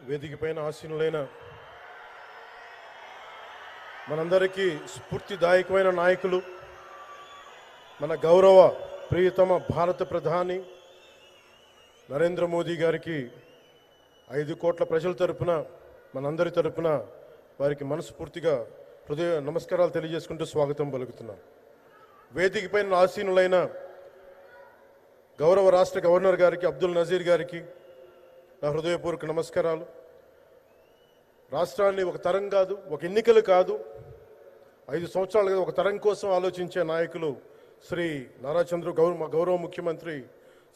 వేదికపైన ఆసీనులైన మనందరికీ స్ఫూర్తిదాయకమైన నాయకులు, మన గౌరవ ప్రియతమ భారత ప్రధాని నరేంద్ర మోదీ గారికి 5 కోట్ల ప్రజల తరపున, మనందరి తరపున వారికి మనస్ఫూర్తిగా హృదయ నమస్కారాలు తెలియజేసుకుంటూ స్వాగతం పలుకుతున్నాం. వేదికపైన ఆసీనులైన గౌరవ రాష్ట్ర గవర్నర్ గారికి, అబ్దుల్ నజీర్ గారికి నా హృదయపూర్వక నమస్కారాలు. రాష్ట్రాన్ని ఒక తరం కాదు, ఒక ఎన్నికలు కాదు, 5 సంవత్సరాలుగా ఒక తరం కోసం ఆలోచించే నాయకులు శ్రీ గౌరవ ముఖ్యమంత్రి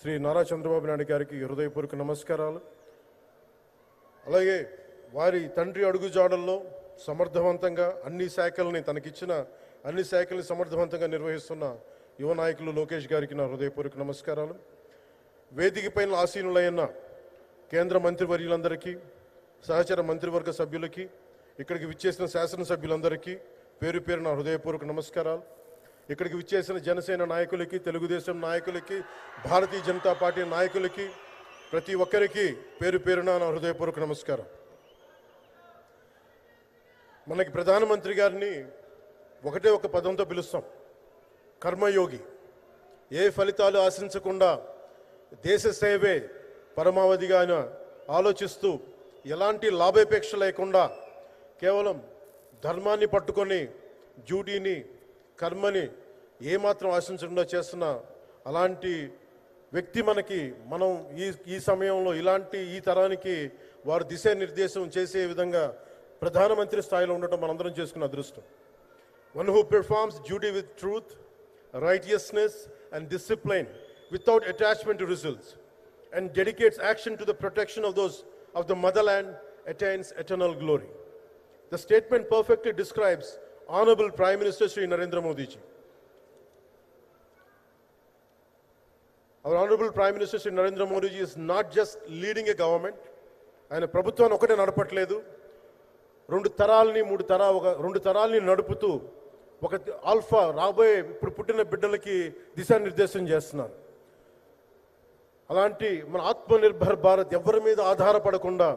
శ్రీ నారా చంద్రబాబు నాయుడు గారికి హృదయపూర్వక నమస్కారాలు. అలాగే వారి తండ్రి అడుగుజాడల్లో సమర్థవంతంగా తనకిచ్చిన అన్ని శాఖల్ని సమర్థవంతంగా నిర్వహిస్తున్న యువ నాయకులు లోకేష్ గారికి నా హృదయపూర్వక నమస్కారాలు. వేదికపైన ఆసీనులైన కేంద్ర మంత్రివర్యులందరికీ, సహచర మంత్రివర్గ సభ్యులకి, ఇక్కడికి విచ్చేసిన శాసనసభ్యులందరికీ పేరు పేరు నా హృదయపూర్వక నమస్కారాలు. ఇక్కడికి విచ్చేసిన జనసేన నాయకులకి, తెలుగుదేశం నాయకులకి, భారతీయ జనతా పార్టీ నాయకులకి, ప్రతి ఒక్కరికి పేరు పేరున నా హృదయపూర్వక నమస్కారం. మనకి ప్రధానమంత్రి గారిని ఒకటే ఒక పదంతో పిలుస్తాం, కర్మయోగి. ఏ ఫలితాలు ఆశించకుండా దేశ సేవే పరమావధిగా ఆయన ఆలోచిస్తూ, ఎలాంటి లాభాపేక్ష లేకుండా కేవలం ధర్మాన్ని పట్టుకొని డ్యూటీని, కర్మని ఏమాత్రం ఆశించకుండా చేస్తున్న అలాంటి వ్యక్తి మనం ఈ సమయంలో ఈ తరానికి వారు దిశానిర్దేశం చేసే విధంగా ప్రధానమంత్రి స్థాయిలో ఉండటం మనందరం చేసుకున్న అదృష్టం. One who performs duty with truth, righteousness and discipline without attachment to results and dedicates action to the protection of the motherland attains eternal glory. The statement perfectly describes Honorable Prime Minister Shri Narendra Modi ji. Our Honorable Prime Minister Shri Narendra Modi ji is not just leading a government. ఆయన ప్రభుత్వాన్ని ఒకటే నడపట్లేదు, 2 తరాల్ని నడుపుతూ ఒక alpha రాబోయే ఇప్పుడు పుట్టిన బిడ్డలకి దిశానిర్దేశం చేస్తున్నారు. అలాంటి మన ఆత్మనిర్భర్ భారత్ ఎవరి మీద ఆధారపడకుండా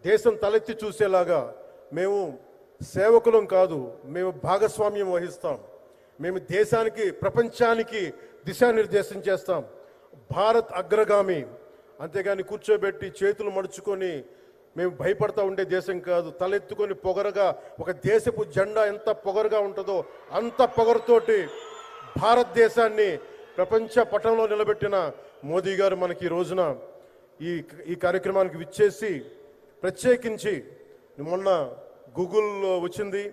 దేశం తలెత్తి చూసేలాగా మేము సేవకులం కాదు, మేము భాగస్వామ్యం వహిస్తాం. మేము దేశానికి, ప్రపంచానికి దిశానిర్దేశం చేస్తాం. భారత్ అగ్రగామి, అంతేగాని కూర్చోబెట్టి చేతులు మడుచుకొని మేము భయపడతా ఉండే దేశం కాదు. తలెత్తుకొని పొగరగా, ఒక దేశపు జెండా ఎంత పొగరుగా ఉంటుందో అంత పొగరుతోటి భారతదేశాన్ని ప్రపంచ పటంలో నిలబెట్టిన మోదీ గారు మనకి ఈ రోజున ఈ కార్యక్రమానికి విచ్చేసి, ప్రత్యేకించి మొన్న గూగుల్ వచ్చింది,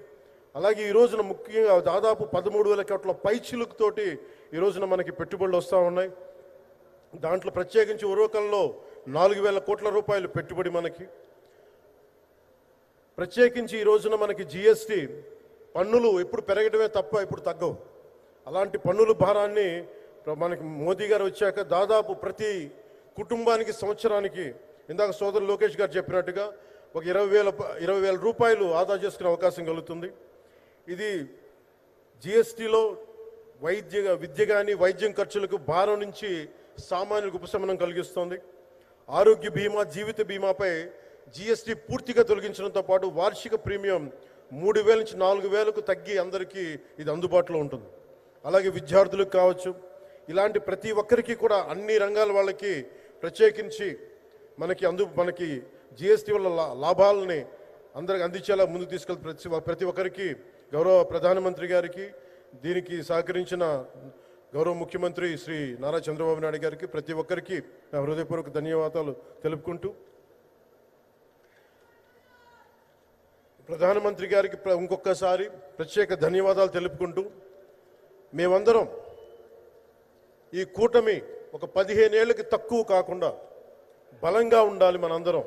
అలాగే ఈ రోజున ముఖ్యంగా దాదాపు 13,000 కోట్ల పైచిలుకుతోటి ఈ రోజున మనకి పెట్టుబడులు వస్తూ ఉన్నాయి. దాంట్లో ప్రత్యేకించి ఉరవకంలో 4,000 కోట్ల రూపాయలు పెట్టుబడి మనకి. ప్రత్యేకించి ఈ రోజున మనకి జిఎస్టీ పన్నులు ఎప్పుడు పెరగడమే తప్ప ఇప్పుడు తగ్గవు. అలాంటి పన్నుల భారాన్ని మనకి మోదీ గారు వచ్చాక దాదాపు ప్రతి కుటుంబానికి సంవత్సరానికి, ఇందాక సోదరు లోకేష్ గారు చెప్పినట్టుగా, ఒక 20,000 రూపాయలు ఆదా చేసుకునే అవకాశం కలుగుతుంది. ఇది జిఎస్టీలో విద్య కానీ వైద్యం ఖర్చులకు భారం నుంచి సామాన్యులకు ఉపశమనం కలిగిస్తుంది. ఆరోగ్య బీమా, జీవిత బీమాపై జిఎస్టీ పూర్తిగా తొలగించడంతో పాటు వార్షిక ప్రీమియం 3,000 నుంచి 4,000కు తగ్గి అందరికీ ఇది అందుబాటులో ఉంటుంది. అలాగే విద్యార్థులకు కావచ్చు, ఇలాంటి ప్రతి ఒక్కరికి కూడా అన్ని రంగాల వాళ్ళకి ప్రత్యేకించి మనకి జిఎస్టీ వల్ల లాభాలని అందరికి అందించేలా ముందుకు తీసుకెళ్తే ప్రతి ఒక్కరికి, గౌరవ ప్రధానమంత్రి గారికి, దీనికి సహకరించిన గౌరవ ముఖ్యమంత్రి శ్రీ నారా చంద్రబాబు నాయుడు గారికి, ప్రతి ఒక్కరికి నా హృదయపూర్వక ధన్యవాదాలు తెలుపుకుంటూ, ప్రధానమంత్రి గారికి ఇంకొకసారి ప్రత్యేక ధన్యవాదాలు తెలుపుకుంటూ, మేమందరం ఈ కూటమి ఒక 15 ఏళ్ళకి తక్కువ కాకుండా బలంగా ఉండాలి. మనందరం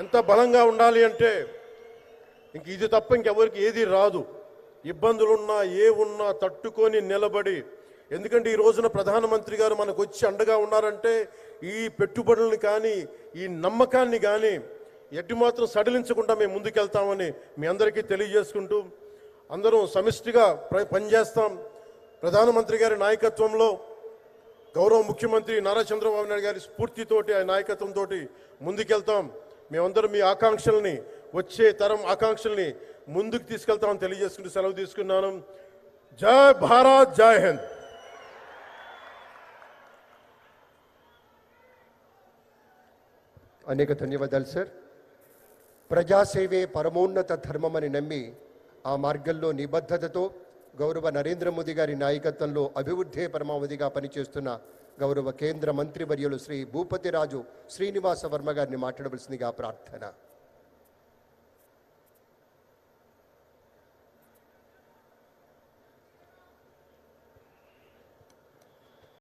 ఎంత బలంగా ఉండాలి అంటే ఇది తప్ప ఇంకెవరికి ఏది రాదు. ఇబ్బందులున్నా ఉన్నా తట్టుకొని నిలబడి, ఎందుకంటే ఈ రోజున ప్రధానమంత్రి గారు మనకు వచ్చి అండగా ఉన్నారంటే ఈ పెట్టుబడులను కానీ, ఈ నమ్మకాన్ని కానీ ఎటు మాత్రం సడలించకుండా మేము ముందుకెళ్తామని మీ అందరికీ తెలియజేసుకుంటూ, అందరం సమిష్టిగా పనిచేస్తాం. ప్రధానమంత్రి గారి నాయకత్వంలో గౌరవ ముఖ్యమంత్రి నారా చంద్రబాబు నాయుడు గారి స్ఫూర్తితోటి ఆ నాయకత్వంతో ముందుకెళ్తాం. మేమందరం మీ ఆకాంక్షల్ని, వచ్చే తరం ఆకాంక్షల్ని ముందుకు తీసుకెళ్తామని తెలియజేసుకుంటూ సెలవు తీసుకున్నాను. జై భారత్, జై హింద్. అనేక ధన్యవాదాలు సార్. ప్రజాసేవే పరమోన్నత ధర్మమని నమ్మి ఆ మార్గంలో నిబద్ధతతో గౌరవ నరేంద్ర మోదీ గారి నాయకత్వంలో అభివృద్ధే పరమావధిగా పనిచేస్తున్న గౌరవ కేంద్ర మంత్రివర్యులు శ్రీ భూపతిరాజు శ్రీనివాస వర్మ గారిని మాట్లాడవలసిందిగా ప్రార్థన.